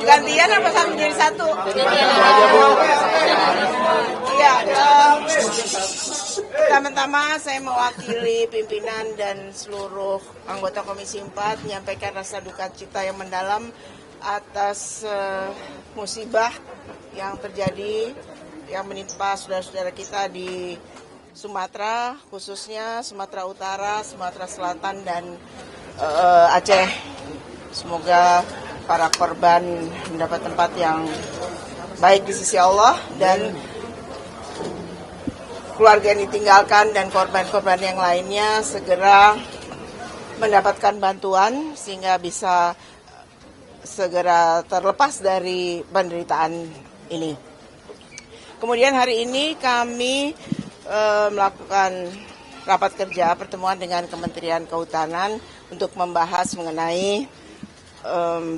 Gantian apa satu jadi satu? Iya. Pertama-tama saya mewakili pimpinan dan seluruh anggota Komisi 4 menyampaikan rasa duka cita yang mendalam atas musibah yang terjadi yang menimpa saudara-saudara kita di Sumatera, khususnya Sumatera Utara, Sumatera Selatan, dan Aceh. Semoga para korban mendapat tempat yang baik di sisi Allah dan keluarga yang ditinggalkan dan korban-korban yang lainnya segera mendapatkan bantuan sehingga bisa segera terlepas dari penderitaan ini. Kemudian hari ini kami melakukan rapat kerja pertemuan dengan Kementerian Kehutanan untuk membahas mengenai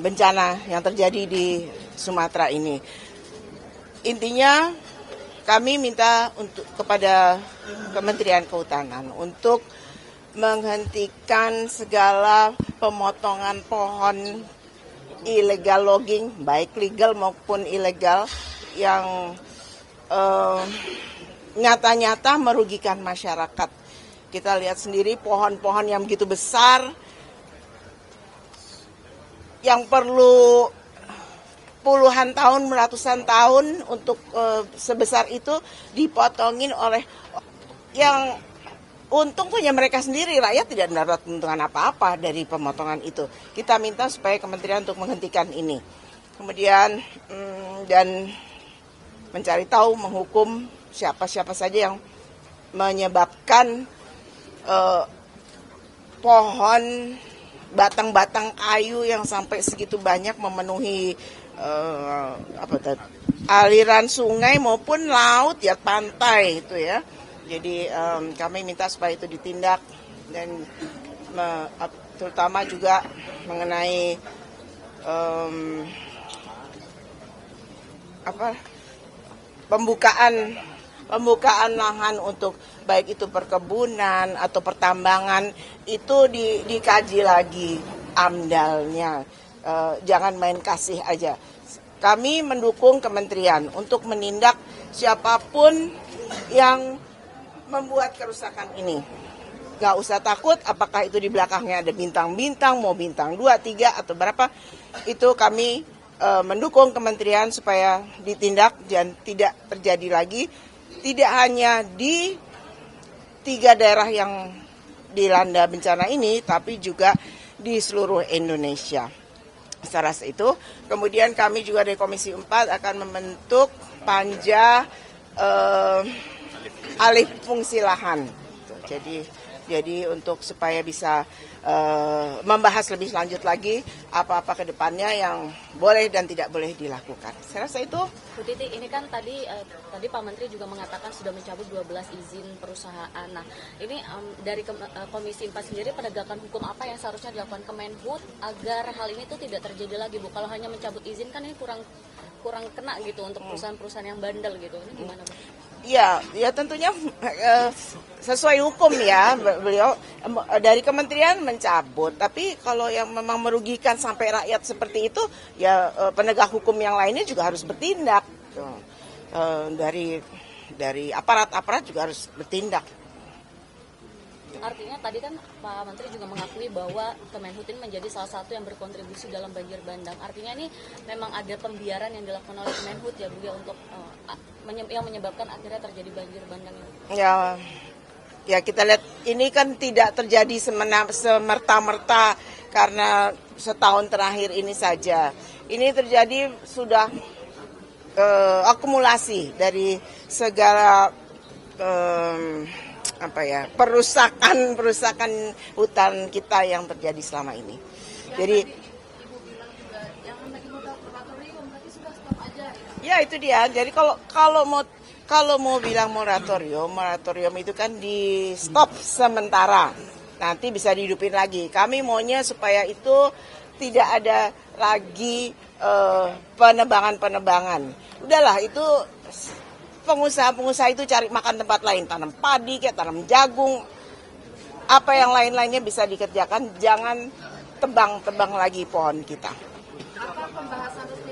bencana yang terjadi di Sumatera ini. Intinya kami minta kepada Kementerian Kehutanan untuk menghentikan segala pemotongan pohon illegal logging, baik legal maupun ilegal, yang nyata-nyata merugikan masyarakat. Kita lihat sendiri pohon-pohon yang begitu besar, yang perlu puluhan tahun, ratusan tahun untuk sebesar itu dipotongin oleh yang untung punya mereka sendiri. Rakyat tidak mendapat keuntungan apa-apa dari pemotongan itu. Kita minta supaya kementerian untuk menghentikan ini. Kemudian dan mencari tahu, menghukum siapa-siapa saja yang menyebabkan pohon batang-batang kayu yang sampai segitu banyak memenuhi aliran sungai maupun laut, ya pantai itu ya. Jadi kami minta supaya itu ditindak dan terutama juga mengenai pembukaan lahan untuk baik itu perkebunan atau pertambangan itu dikaji lagi amdalnya. Jangan main kasih aja. Kami mendukung kementerian untuk menindak siapapun yang membuat kerusakan ini. Gak usah takut apakah itu di belakangnya ada bintang-bintang, mau bintang 2, 3 atau berapa. Itu kami mendukung kementerian supaya ditindak dan tidak terjadi lagi. Tidak hanya di 3 daerah yang dilanda bencana ini, tapi juga di seluruh Indonesia. Secara itu, kemudian kami juga dari Komisi 4 akan membentuk panja alih fungsi lahan. Jadi untuk supaya bisa membahas lebih lanjut lagi apa-apa ke depannya yang boleh dan tidak boleh dilakukan. Saya rasa itu. Bu Titi, ini kan tadi Pak Menteri juga mengatakan sudah mencabut 12 izin perusahaan. Nah, ini dari Komisi 4 sendiri penegakan hukum apa yang seharusnya dilakukan Kemenhub agar hal ini tuh tidak terjadi lagi, Bu? Kalau hanya mencabut izin kan ini kurang kena gitu untuk perusahaan-perusahaan yang bandel gitu. Ini gimana, Bu? Ya tentunya sesuai hukum ya, beliau dari kementerian mencabut. Tapi kalau yang memang merugikan sampai rakyat seperti itu, ya penegak hukum yang lainnya juga harus bertindak. Dari aparat juga harus bertindak. Artinya tadi kan Pak Menteri juga mengakui bahwa Kemenhub ini menjadi salah satu yang berkontribusi dalam banjir bandang. Artinya ini memang ada pembiaran yang dilakukan oleh Kemenhub ya Bu ya untuk yang menyebabkan akhirnya terjadi banjir bandang ini. Ya kita lihat ini kan tidak terjadi semerta-merta karena setahun terakhir ini saja. Ini terjadi sudah akumulasi dari segala perusakan hutan kita yang terjadi selama ini. Jadi ya itu dia. Jadi kalau mau bilang moratorium itu kan di stop sementara. Nanti bisa dihidupin lagi. Kami maunya supaya itu tidak ada lagi penebangan. Udahlah itu pengusaha itu cari makan tempat lain, tanam padi, kayak tanam jagung, apa yang lain-lainnya bisa dikerjakan, jangan tebang-tebang lagi pohon kita. Apa pembahasan resmi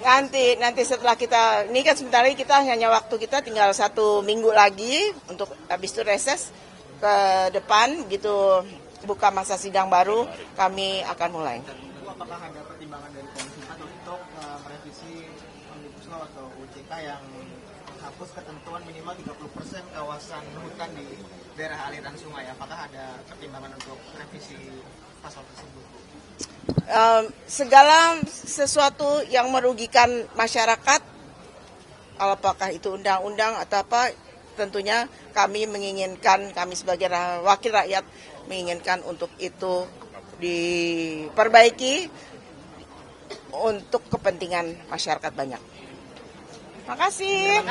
Nanti setelah kita, ini kan sebentar lagi kita hanya waktu kita tinggal 1 minggu lagi untuk habis itu reses ke depan gitu, buka masa sidang baru, kami akan mulai. Apakah ada pertimbangan dari Komisi 4 untuk merevisi Omnibus Law atau UJK yang menghapus ketentuan minimal 30% kawasan hutan di daerah aliran sungai? Apakah ada pertimbangan untuk revisi pasal tersebut? Segala sesuatu yang merugikan masyarakat, apakah itu undang-undang atau apa, tentunya kami sebagai wakil rakyat menginginkan untuk itu diperbaiki untuk kepentingan masyarakat banyak. Terima kasih.